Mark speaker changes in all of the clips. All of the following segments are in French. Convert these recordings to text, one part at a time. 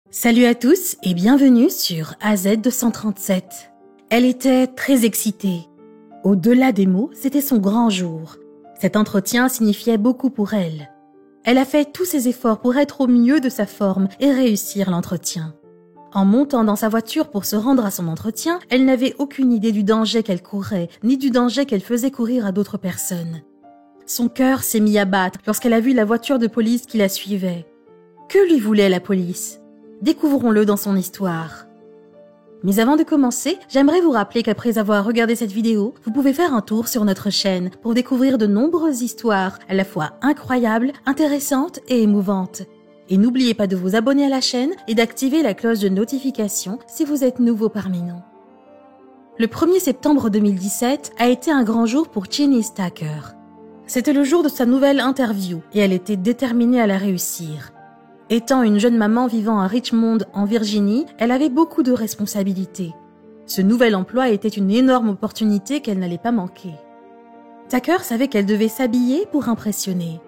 Speaker 1: Salut à tous et bienvenue sur AZ237. Elle était très excitée. Au-delà des mots, c'était son grand jour. Cet entretien signifiait beaucoup pour elle. Elle a fait tous ses efforts pour être au mieux de sa forme et réussir l'entretien. En montant dans sa voiture pour se rendre à son entretien, elle n'avait aucune idée du danger qu'elle courait, ni du danger qu'elle faisait courir à d'autres personnes. Son cœur s'est mis à battre lorsqu'elle a vu la voiture de police qui la suivait. Que lui voulait la police ? Découvrons-le dans son histoire. Mais avant de commencer, j'aimerais vous rappeler qu'après avoir regardé cette vidéo, vous pouvez faire un tour sur notre chaîne pour découvrir de nombreuses histoires à la fois incroyables, intéressantes et émouvantes. Et n'oubliez pas de vous abonner à la chaîne et d'activer la cloche de notification si vous êtes nouveau parmi nous. Le 1er septembre 2017 a été un grand jour pour Janice Tucker. C'était le jour de sa nouvelle interview et elle était déterminée à la réussir. Étant une jeune maman vivant à Richmond, en Virginie, elle avait beaucoup de responsabilités. Ce nouvel emploi était une énorme opportunité qu'elle n'allait pas manquer. Tucker savait qu'elle devait s'habiller pour impressionner.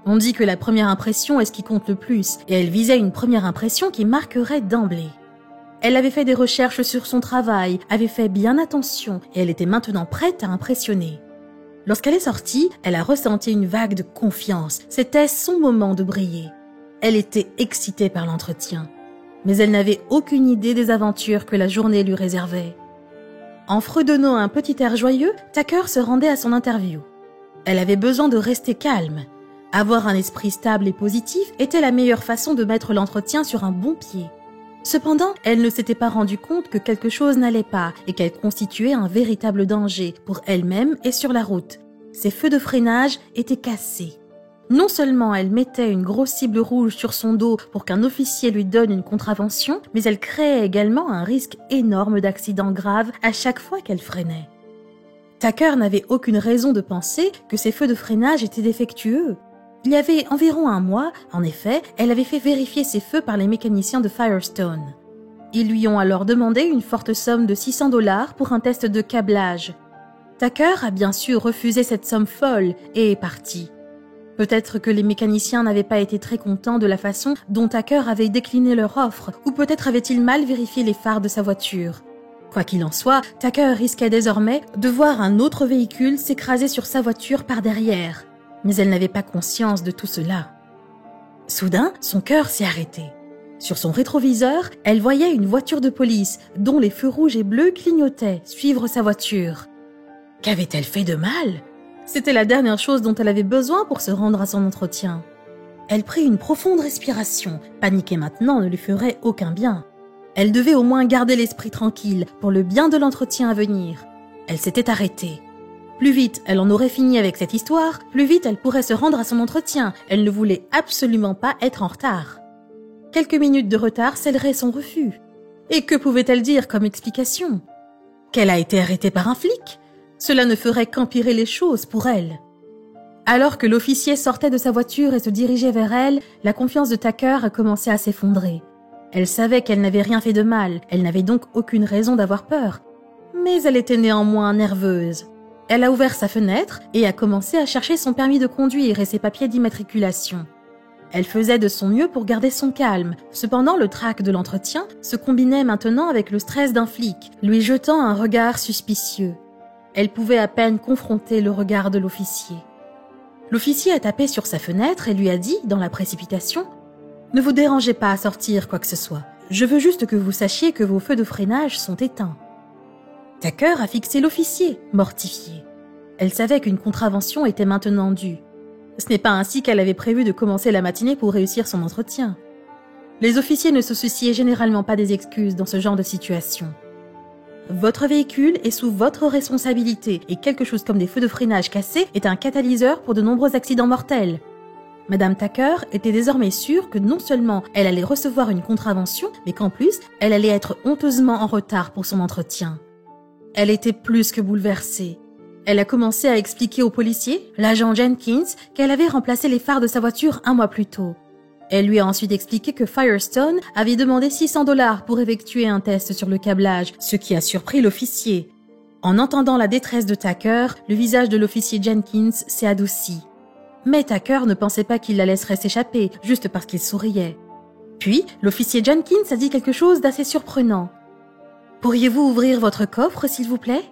Speaker 1: On dit que la première impression est ce qui compte le plus, et elle visait une première impression qui marquerait d'emblée. Elle avait fait des recherches sur son travail, avait fait bien attention, et elle était maintenant prête à impressionner. Lorsqu'elle est sortie, elle a ressenti une vague de confiance. C'était son moment de briller. Elle était excitée par l'entretien, mais elle n'avait aucune idée des aventures que la journée lui réservait. En fredonnant un petit air joyeux, Tucker se rendait à son interview. Elle avait besoin de rester calme. Avoir un esprit stable et positif était la meilleure façon de mettre l'entretien sur un bon pied. Cependant, elle ne s'était pas rendue compte que quelque chose n'allait pas et qu'elle constituait un véritable danger pour elle-même et sur la route. Ses feux de freinage étaient cassés. Non seulement elle mettait une grosse cible rouge sur son dos pour qu'un officier lui donne une contravention, mais elle créait également un risque énorme d'accident grave à chaque fois qu'elle freinait. Tucker n'avait aucune raison de penser que ses feux de freinage étaient défectueux. Il y avait environ un mois, en effet, elle avait fait vérifier ses feux par les mécaniciens de Firestone. Ils lui ont alors demandé une forte somme de $600 pour un test de câblage. Tucker a bien sûr refusé cette somme folle et est parti. Peut-être que les mécaniciens n'avaient pas été très contents de la façon dont Tucker avait décliné leur offre, ou peut-être avait-il mal vérifié les phares de sa voiture. Quoi qu'il en soit, Tucker risquait désormais de voir un autre véhicule s'écraser sur sa voiture par derrière. Mais elle n'avait pas conscience de tout cela. Soudain, son cœur s'est arrêté. Sur son rétroviseur, elle voyait une voiture de police dont les feux rouges et bleus clignotaient suivre sa voiture. Qu'avait-elle fait de mal ? C'était la dernière chose dont elle avait besoin pour se rendre à son entretien. Elle prit une profonde respiration. Paniquer maintenant ne lui ferait aucun bien. Elle devait au moins garder l'esprit tranquille pour le bien de l'entretien à venir. Elle s'était arrêtée. Plus vite elle en aurait fini avec cette histoire, plus vite elle pourrait se rendre à son entretien. Elle ne voulait absolument pas être en retard. Quelques minutes de retard scelleraient son refus. Et que pouvait-elle dire comme explication ? Qu'elle a été arrêtée par un flic ? Cela ne ferait qu'empirer les choses pour elle. Alors que l'officier sortait de sa voiture et se dirigeait vers elle, la confiance de Tucker a commencé à s'effondrer. Elle savait qu'elle n'avait rien fait de mal, elle n'avait donc aucune raison d'avoir peur. Mais elle était néanmoins nerveuse. Elle a ouvert sa fenêtre et a commencé à chercher son permis de conduire et ses papiers d'immatriculation. Elle faisait de son mieux pour garder son calme. Cependant, le trac de l'entretien se combinait maintenant avec le stress d'un flic, lui jetant un regard suspicieux. Elle pouvait à peine confronter le regard de l'officier. L'officier a tapé sur sa fenêtre et lui a dit, dans la précipitation, « Ne vous dérangez pas à sortir quoi que ce soit. Je veux juste que vous sachiez que vos feux de freinage sont éteints. » Tucker a fixé l'officier, mortifié. Elle savait qu'une contravention était maintenant due. Ce n'est pas ainsi qu'elle avait prévu de commencer la matinée pour réussir son entretien. Les officiers ne se souciaient généralement pas des excuses dans ce genre de situation. Votre véhicule est sous votre responsabilité et quelque chose comme des feux de freinage cassés est un catalyseur pour de nombreux accidents mortels. Madame Tucker était désormais sûre que non seulement elle allait recevoir une contravention, mais qu'en plus, elle allait être honteusement en retard pour son entretien. Elle était plus que bouleversée. Elle a commencé à expliquer au policier, l'agent Jenkins, qu'elle avait remplacé les phares de sa voiture un mois plus tôt. Elle lui a ensuite expliqué que Firestone avait demandé $600 pour effectuer un test sur le câblage, ce qui a surpris l'officier. En entendant la détresse de Tucker, le visage de l'officier Jenkins s'est adouci. Mais Tucker ne pensait pas qu'il la laisserait s'échapper, juste parce qu'il souriait. Puis, l'officier Jenkins a dit quelque chose d'assez surprenant. « Pourriez-vous ouvrir votre coffre, s'il vous plaît ?»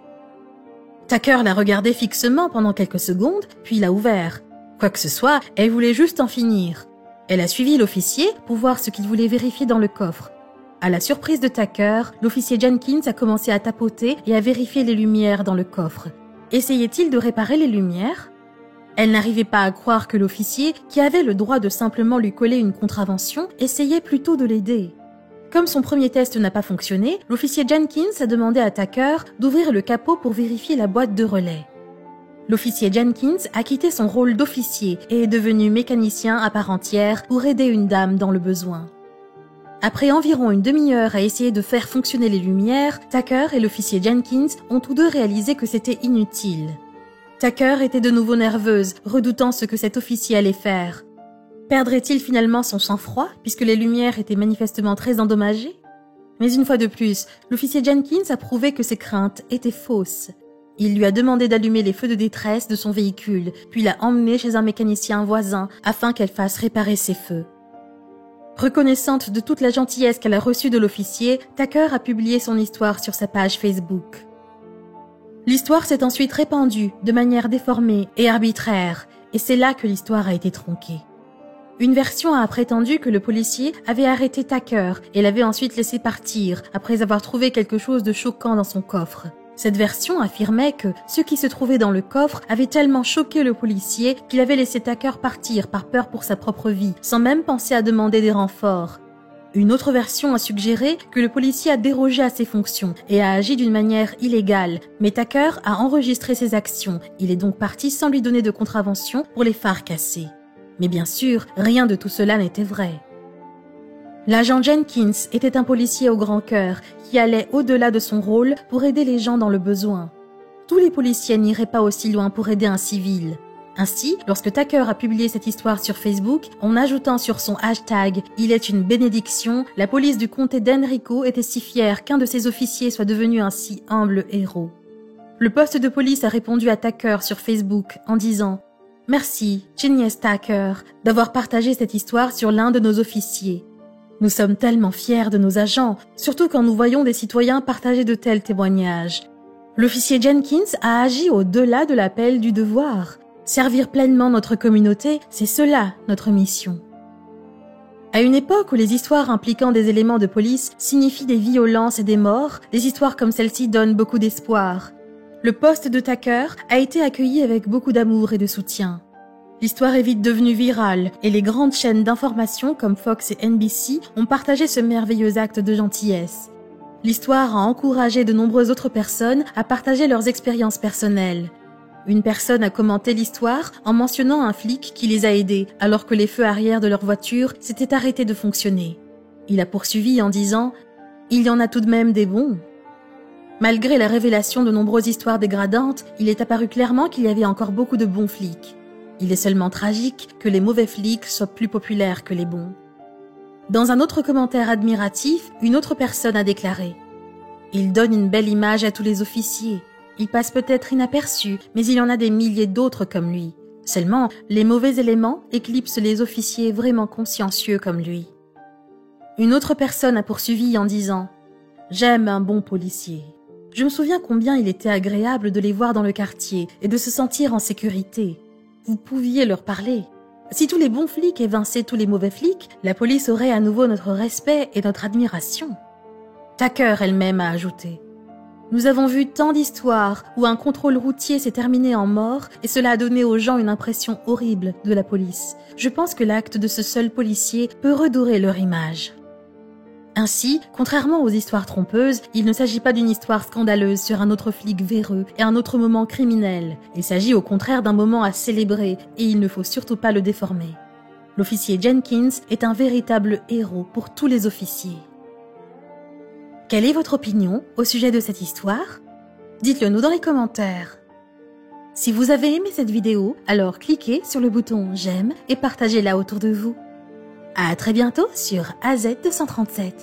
Speaker 1: Tucker l'a regardé fixement pendant quelques secondes, puis l'a ouvert. Quoi que ce soit, elle voulait juste en finir. Elle a suivi l'officier pour voir ce qu'il voulait vérifier dans le coffre. À la surprise de Tucker, l'officier Jenkins a commencé à tapoter et à vérifier les lumières dans le coffre. Essayait-il de réparer les lumières ? Elle n'arrivait pas à croire que l'officier, qui avait le droit de simplement lui coller une contravention, essayait plutôt de l'aider. Comme son premier test n'a pas fonctionné, l'officier Jenkins a demandé à Tucker d'ouvrir le capot pour vérifier la boîte de relais. L'officier Jenkins a quitté son rôle d'officier et est devenu mécanicien à part entière pour aider une dame dans le besoin. Après environ une demi-heure à essayer de faire fonctionner les lumières, Tucker et l'officier Jenkins ont tous deux réalisé que c'était inutile. Tucker était de nouveau nerveuse, redoutant ce que cet officier allait faire. Perdrait-il finalement son sang-froid, puisque les lumières étaient manifestement très endommagées ? Mais une fois de plus, l'officier Jenkins a prouvé que ses craintes étaient fausses. Il lui a demandé d'allumer les feux de détresse de son véhicule, puis l'a emmené chez un mécanicien voisin afin qu'elle fasse réparer ses feux. Reconnaissante de toute la gentillesse qu'elle a reçue de l'officier, Tucker a publié son histoire sur sa page Facebook. L'histoire s'est ensuite répandue de manière déformée et arbitraire, et c'est là que l'histoire a été tronquée. Une version a prétendu que le policier avait arrêté Tucker et l'avait ensuite laissé partir après avoir trouvé quelque chose de choquant dans son coffre. Cette version affirmait que ce qui se trouvait dans le coffre avait tellement choqué le policier qu'il avait laissé Tucker partir par peur pour sa propre vie, sans même penser à demander des renforts. Une autre version a suggéré que le policier a dérogé à ses fonctions et a agi d'une manière illégale, mais Tucker a enregistré ses actions. Il est donc parti sans lui donner de contravention pour les phares cassés. Mais bien sûr, rien de tout cela n'était vrai. L'agent Jenkins était un policier au grand cœur qui allait au-delà de son rôle pour aider les gens dans le besoin. Tous les policiers n'iraient pas aussi loin pour aider un civil. Ainsi, lorsque Tucker a publié cette histoire sur Facebook, en ajoutant sur son hashtag « Il est une bénédiction », la police du comté d'Henrico était si fière qu'un de ses officiers soit devenu un si humble héros. Le poste de police a répondu à Tucker sur Facebook en disant « Merci, Genius Tucker, d'avoir partagé cette histoire sur l'un de nos officiers. Nous sommes tellement fiers de nos agents, surtout quand nous voyons des citoyens partager de tels témoignages. L'officier Jenkins a agi au-delà de l'appel du devoir. Servir pleinement notre communauté, c'est cela notre mission. » À une époque où les histoires impliquant des éléments de police signifient des violences et des morts, des histoires comme celle-ci donnent beaucoup d'espoir. Le post de Tucker a été accueilli avec beaucoup d'amour et de soutien. L'histoire est vite devenue virale et les grandes chaînes d'information comme Fox et NBC ont partagé ce merveilleux acte de gentillesse. L'histoire a encouragé de nombreuses autres personnes à partager leurs expériences personnelles. Une personne a commenté l'histoire en mentionnant un flic qui les a aidés alors que les feux arrière de leur voiture s'étaient arrêtés de fonctionner. Il a poursuivi en disant « Il y en a tout de même des bons ». Malgré la révélation de nombreuses histoires dégradantes, il est apparu clairement qu'il y avait encore beaucoup de bons flics. Il est seulement tragique que les mauvais flics soient plus populaires que les bons. Dans un autre commentaire admiratif, une autre personne a déclaré « Il donne une belle image à tous les officiers. Il passe peut-être inaperçu, mais il y en a des milliers d'autres comme lui. Seulement, les mauvais éléments éclipsent les officiers vraiment consciencieux comme lui. » Une autre personne a poursuivi en disant « J'aime un bon policier. Je me souviens combien il était agréable de les voir dans le quartier et de se sentir en sécurité. Vous pouviez leur parler. Si tous les bons flics évinçaient tous les mauvais flics, la police aurait à nouveau notre respect et notre admiration. » Tucker elle-même a ajouté « Nous avons vu tant d'histoires où un contrôle routier s'est terminé en mort et cela a donné aux gens une impression horrible de la police. Je pense que l'acte de ce seul policier peut redorer leur image. » Ainsi, contrairement aux histoires trompeuses, il ne s'agit pas d'une histoire scandaleuse sur un autre flic véreux et un autre moment criminel. Il s'agit au contraire d'un moment à célébrer et il ne faut surtout pas le déformer. L'officier Jenkins est un véritable héros pour tous les officiers. Quelle est votre opinion au sujet de cette histoire ? Dites-le nous dans les commentaires. Si vous avez aimé cette vidéo, alors cliquez sur le bouton j'aime et partagez-la autour de vous. À très bientôt sur AZ237.